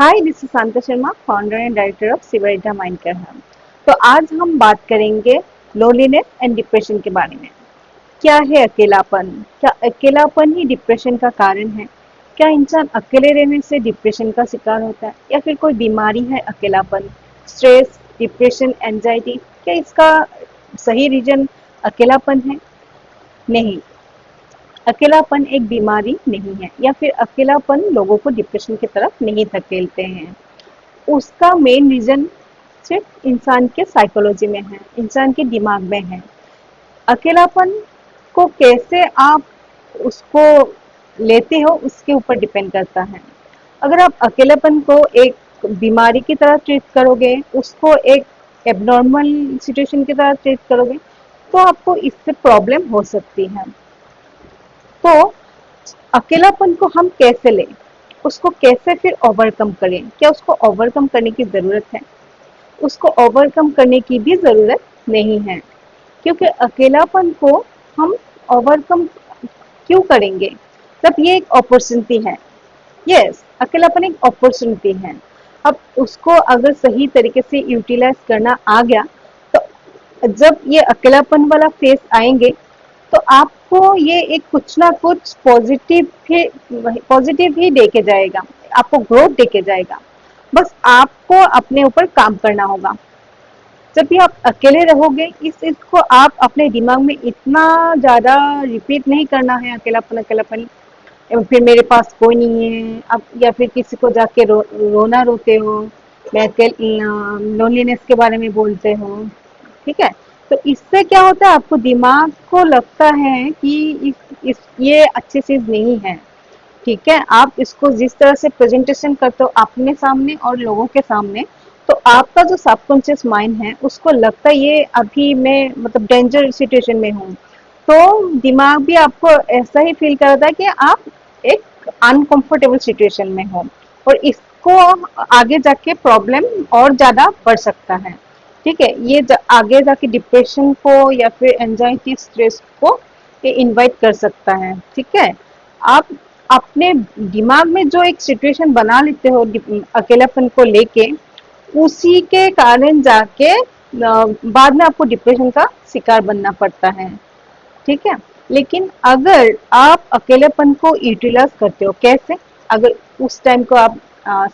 Hi, this is Shanta Sharma, founder and director of Sivrita mind care hub. तो आज हम बात करेंगे लोनलीनेस एंड डिप्रेशन के बारे में। क्या है अकेलापन? क्या अकेलापन ही डिप्रेशन का कारण है? क्या इंसान अकेले रहने से डिप्रेशन का शिकार होता है या फिर कोई बीमारी है अकेलापन? स्ट्रेस, डिप्रेशन, एंजाइटी, क्या इसका सही रीजन अकेलापन है? नहीं, अकेलापन एक बीमारी नहीं है या फिर अकेलापन लोगों को डिप्रेशन की तरफ नहीं धकेलते हैं। उसका मेन रीजन सिर्फ इंसान के साइकोलॉजी में है, इंसान के दिमाग में है। अकेलापन को कैसे आप उसको लेते हो उसके ऊपर डिपेंड करता है। अगर आप अकेलापन को एक बीमारी की तरह ट्रीट करोगे, उसको एक एबनॉर्मल सिचुएशन की तरह ट्रीट करोगे, तो आपको इससे प्रॉब्लम हो सकती है। तो अकेलापन को हम कैसे लें, उसको कैसे फिर ओवरकम करें? क्या उसको ओवरकम करने की ज़रूरत है? उसको ओवरकम करने की भी ज़रूरत नहीं है, क्योंकि अकेलापन को हम ओवरकम क्यों करेंगे जब ये एक अपॉर्चुनिटी है। यस, अकेलापन एक अपॉर्चुनिटी है। अब उसको अगर सही तरीके से यूटिलाइज करना आ गया, तो जब ये अकेलापन वाला फेस आएंगे तो आपको ये एक कुछ ना कुछ पॉजिटिव ही दे के जाएगा, आपको ग्रोथ दे के जाएगा। बस आपको अपने ऊपर काम करना होगा। जब भी आप अकेले रहोगे, इस चीज को आप अपने दिमाग में इतना ज्यादा रिपीट नहीं करना है, अकेलापन अकेलापन, फिर मेरे पास कोई नहीं है अब, या फिर किसी को जाके रोना रोते हो, मैं लोनलीनेस के बारे में बोलते हो। ठीक है, तो इससे क्या होता है, आपको दिमाग को लगता है कि ये अच्छी चीज नहीं है। ठीक है, आप इसको जिस तरह से प्रेजेंटेशन करते हो अपने सामने और लोगों के सामने, तो आपका जो सबकॉन्शियस माइंड है उसको लगता है ये अभी मैं मतलब डेंजर सिचुएशन में हूँ, तो दिमाग भी आपको ऐसा ही फील करता है कि आप एक अनकंफर्टेबल सिचुएशन में हो, और इसको आगे जाके प्रॉब्लम और ज्यादा बढ़ सकता है। ठीक है, ये आगे जाके डिप्रेशन को या फिर एंजाइटी, स्ट्रेस को ये इनवाइट कर सकता है। ठीक है, आप अपने दिमाग में जो एक सिचुएशन बना लेते हो अकेलापन को लेके, उसी के कारण जाके बाद में आपको डिप्रेशन का शिकार बनना पड़ता है। ठीक है, लेकिन अगर आप अकेलेपन को यूटिलाइज करते हो, कैसे? अगर उस टाइम को आप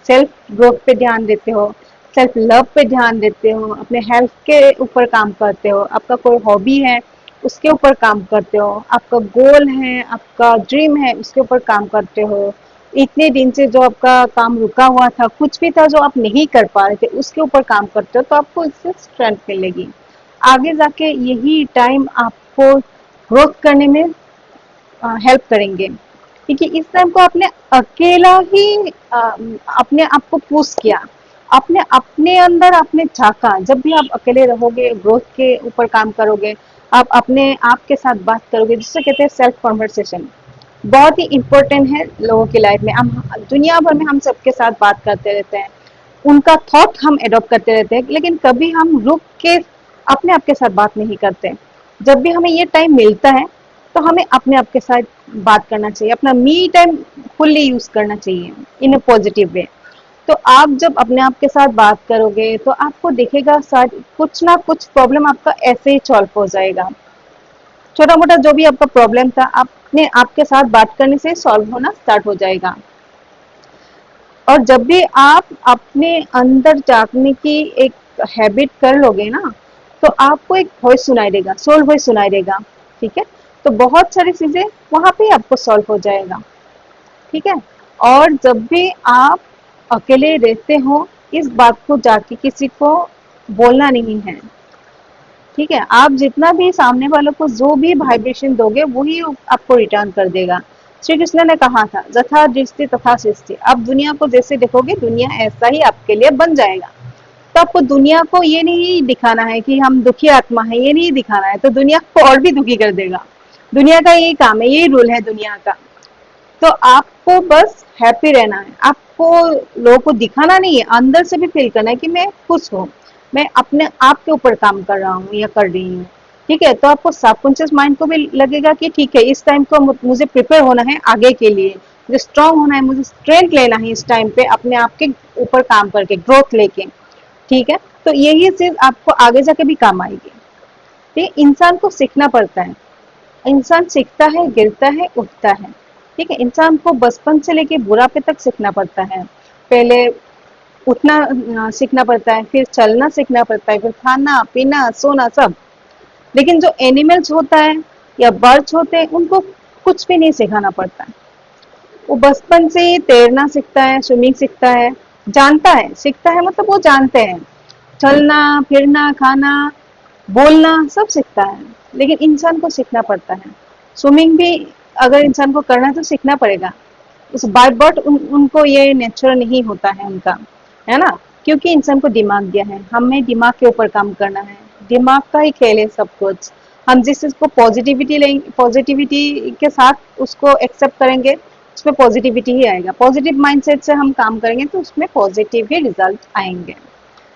सेल्फ ग्रोथ पे ध्यान देते हो, सेल्फ लव पे ध्यान देते हो, अपने हेल्थ के ऊपर काम करते हो, आपका कोई हॉबी है उसके ऊपर काम करते हो, आपका गोल है, आपका ड्रीम है, उसके ऊपर काम करते हो, इतने दिन से जो आपका काम रुका हुआ था, कुछ भी था जो आप नहीं कर पा रहे थे, उसके ऊपर काम करते हो, तो आपको इससे स्ट्रेंथ मिलेगी। आगे जाके यही टाइम आपको ग्रोथ करने में हेल्प करेंगे, क्योंकि इस टाइम को आपने अकेला ही अपने आप को पुश किया, अपने अपने अंदर आपने झांका। जब भी आप अकेले रहोगे, ग्रोथ के ऊपर काम करोगे, आप अपने आप के साथ बात करोगे, जिससे कहते हैं सेल्फ कॉन्वर्सेशन, बहुत ही इम्पोर्टेंट है लोगों की लाइफ में। हम दुनिया भर में हम सबके साथ बात करते रहते हैं, उनका थॉट हम एडॉप्ट करते रहते हैं, लेकिन कभी हम रुक के अपने आप के साथ बात नहीं करते। जब भी हमें ये टाइम मिलता है, तो हमें अपने आप के साथ बात करना चाहिए, अपना मी टाइम फुल्ली यूज करना चाहिए इन अ पॉजिटिव वे। तो आप जब अपने आप के साथ बात करोगे, तो आपको दिखेगा शायद कुछ ना कुछ प्रॉब्लम आपका ऐसे ही सॉल्व हो जाएगा। छोटा मोटा जो भी आपका प्रॉब्लम था, अपने आपके साथ बात करने से सॉल्व होना स्टार्ट हो जाएगा। और जब भी आप अपने अंदर झांकने की एक हैबिट कर लोगे ना, तो आपको एक वॉइस सुनाई देगा, सोल वॉइस सुनाई देगा। ठीक है, तो बहुत सारी चीजें वहां पे आपको सॉल्व हो जाएगा। ठीक है, और जब भी आप अकेले रहते हो, इस बात को जाके किसी को बोलना नहीं है। ठीक है, आप जितना भी सामने वालों को जो भी वाइब्रेशन दोगे, वही आपको रिटर्न कर देगा। श्री कृष्ण ने कहा था, जथा दृष्टि तथा सृष्टि। आप दुनिया को जैसे देखोगे, दुनिया ऐसा ही आपके लिए बन जाएगा। तो आपको दुनिया को ये नहीं दिखाना है कि हम दुखी आत्मा है, ये नहीं दिखाना है, तो दुनिया को और भी दुखी कर देगा। दुनिया का यही काम है, यही रूल है दुनिया का। तो आपको बस हैप्पी रहना है, आपको लोगों को दिखाना नहीं है, अंदर से भी फील करना है कि मैं खुश हूँ, मैं अपने आप के ऊपर काम कर रहा हूँ या कर रही हूँ। ठीक है, तो आपको सबकॉन्शियस माइंड को भी लगेगा कि ठीक है, इस टाइम को मुझे प्रिपेयर होना है आगे के लिए, मुझे स्ट्रांग होना है, मुझे स्ट्रेंथ लेना है इस टाइम पे अपने आप के ऊपर काम करके ग्रोथ लेके, ठीक है। तो यही चीज आपको आगे जाके भी काम आएगी। ठीक, इंसान को सीखना पड़ता है, इंसान सीखता है, गिरता है, उठता है, ठीक है। इंसान को बचपन से लेके बुढ़ापे तक सीखना पड़ता है। पहले उठना सीखना पड़ता है, फिर चलना सीखना पड़ता है, फिर खाना पीना सोना सब। लेकिन जो एनिमल्स होता है या बर्ड्स होते हैं उनको कुछ भी नहीं सिखाना पड़ता है। वो बचपन से ही तैरना सीखता है, स्विमिंग सीखता है, जानता है, सीखता है मतलब वो जानते हैं, चलना फिरना खाना बोलना सब सीखता है। लेकिन इंसान को सीखना पड़ता है। स्विमिंग भी अगर इंसान को करना है तो सीखना पड़ेगा। उस बाय बर्थ उनको ये नेचर नहीं होता है उनका, है ना। क्योंकि इंसान को दिमाग दिया है, हमें दिमाग के ऊपर काम करना है, दिमाग का ही खेल है सब कुछ। हम जिस चीज को पॉजिटिविटी लेंगे, पॉजिटिविटी के साथ उसको एक्सेप्ट करेंगे, उसमें पॉजिटिविटी ही आएगा। पॉजिटिव माइंडसेट से हम काम करेंगे तो उसमें पॉजिटिव ही रिजल्ट आएंगे,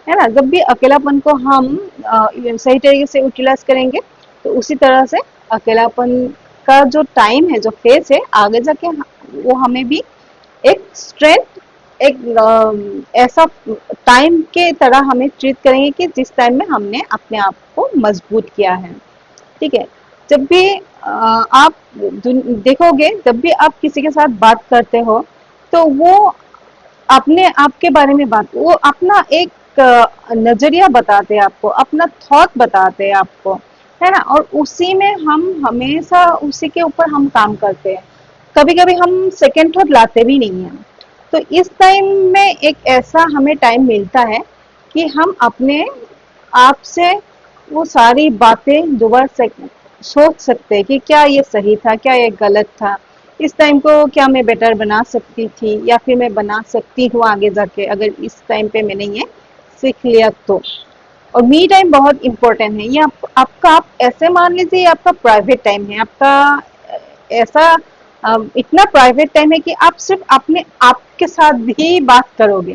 है ना। जब भी अकेलापन को हम सही तरीके से यूटिलाइज करेंगे तो उसी तरह से अकेलापन का जो टाइम है, जो फेज है, आगे जाके वो हमें भी एक स्ट्रेंथ, एक ऐसा टाइम के तरह हमें ट्रीट करेंगे कि जिस टाइम में हमने अपने आप को मजबूत किया है, ठीक है। जब भी आप देखोगे, जब भी आप किसी के साथ बात करते हो तो वो अपने आप के बारे में बात, वो अपना एक नजरिया बताते हैं आपको, अपना थॉट बताते हैं आपको, है ना। और उसी में हम हमेशा उसी के ऊपर हम काम करते हैं। कभी कभी हम सेकेंड थॉट लाते भी नहीं हैं। तो इस टाइम में एक ऐसा हमें टाइम मिलता है कि हम अपने आप से वो सारी बातें दोबारा सोच सकते हैं कि क्या ये सही था, क्या ये गलत था, इस टाइम को क्या मैं बेटर बना सकती थी या फिर मैं बना सकती हूँ आगे जाके, अगर इस टाइम पे मैंने ये सीख लिया तो। और मी टाइम बहुत इंपॉर्टेंट है। ये आपका, आप ऐसे मान लीजिए ये आपका प्राइवेट टाइम है, आपका ऐसा इतना प्राइवेट टाइम है कि आप सिर्फ अपने आप के साथ भी बात करोगे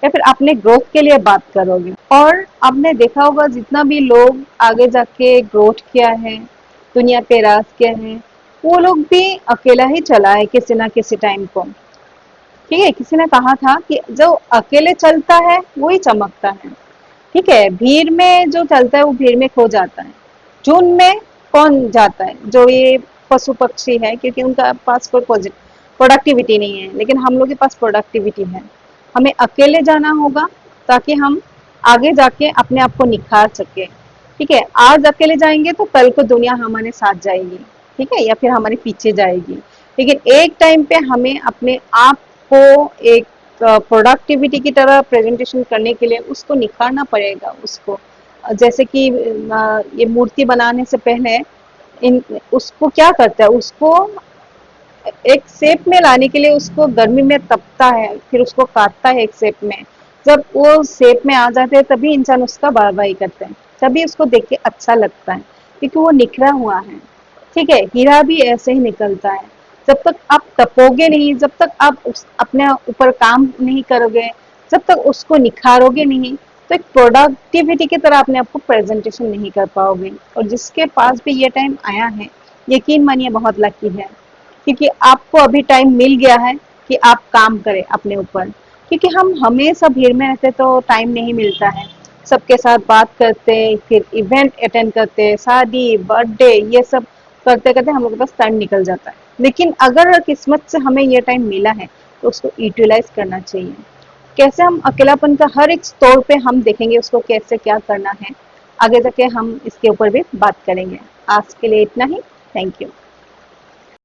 या फिर अपने ग्रोथ के लिए बात करोगे। और आपने देखा होगा जितना भी लोग आगे जाके ग्रोथ किया है, दुनिया पे राज किया है, वो लोग भी अकेला ही चला है किसी ना किसी टाइम को, ठीक है। किसी ने कहा था कि जो अकेले चलता है वही चमकता है, ठीक है। भीड़ में जो चलता है वो भीड़ में खो जाता है। झुंड में कौन जाता है, जो ये पशु पक्षी है, क्योंकि उनका पास कोई प्रोडक्टिविटी नहीं है, लेकिन हम लोग के पास प्रोडक्टिविटी है। हमें अकेले जाना होगा ताकि हम आगे जाके अपने आप को निखार सके, ठीक है। आज अकेले जाएंगे तो कल को दुनिया हमारे साथ जाएगी, ठीक है, या फिर हमारे पीछे जाएगी। लेकिन एक टाइम पे हमें अपने आप को एक प्रोडक्टिविटी की तरह प्रेजेंटेशन करने के लिए उसको निखारना पड़ेगा। उसको जैसे कि ये मूर्ति बनाने से पहले इन उसको क्या करता है, उसको एक शेप में लाने के लिए उसको गर्मी में तपता है, फिर उसको काटता है एक शेप में। जब वो शेप में आ जाते हैं तभी इंसान उसका बारबाई करते हैं, तभी उसको देख के अच्छा लगता है, क्योंकि वो निखरा हुआ है, ठीक है। हीरा भी ऐसे ही निकलता है। जब तक आप तपोगे नहीं, जब तक आप अपने ऊपर काम नहीं करोगे, जब तक उसको निखारोगे नहीं, तो एक प्रोडक्टिविटी की तरह अपने आप को प्रेजेंटेशन नहीं कर पाओगे। और जिसके पास भी ये टाइम आया है, यकीन मानिए बहुत लकी है, क्योंकि आपको अभी टाइम मिल गया है कि आप काम करें अपने ऊपर। क्योंकि हम हमेशा भीड़ में रहते तो टाइम नहीं मिलता है, सबके साथ बात करते, फिर इवेंट अटेंड करते, शादी बर्थडे ये सब करते करते हम लोग के पास टाइम निकल जाता है। लेकिन अगर किस्मत से हमें ये टाइम मिला है तो उसको यूटिलाइज करना चाहिए। कैसे हम अकेलापन का हर एक तौर पे हम देखेंगे उसको कैसे क्या करना है, आगे जाके हम इसके ऊपर भी बात करेंगे। आज के लिए इतना ही। Thank you.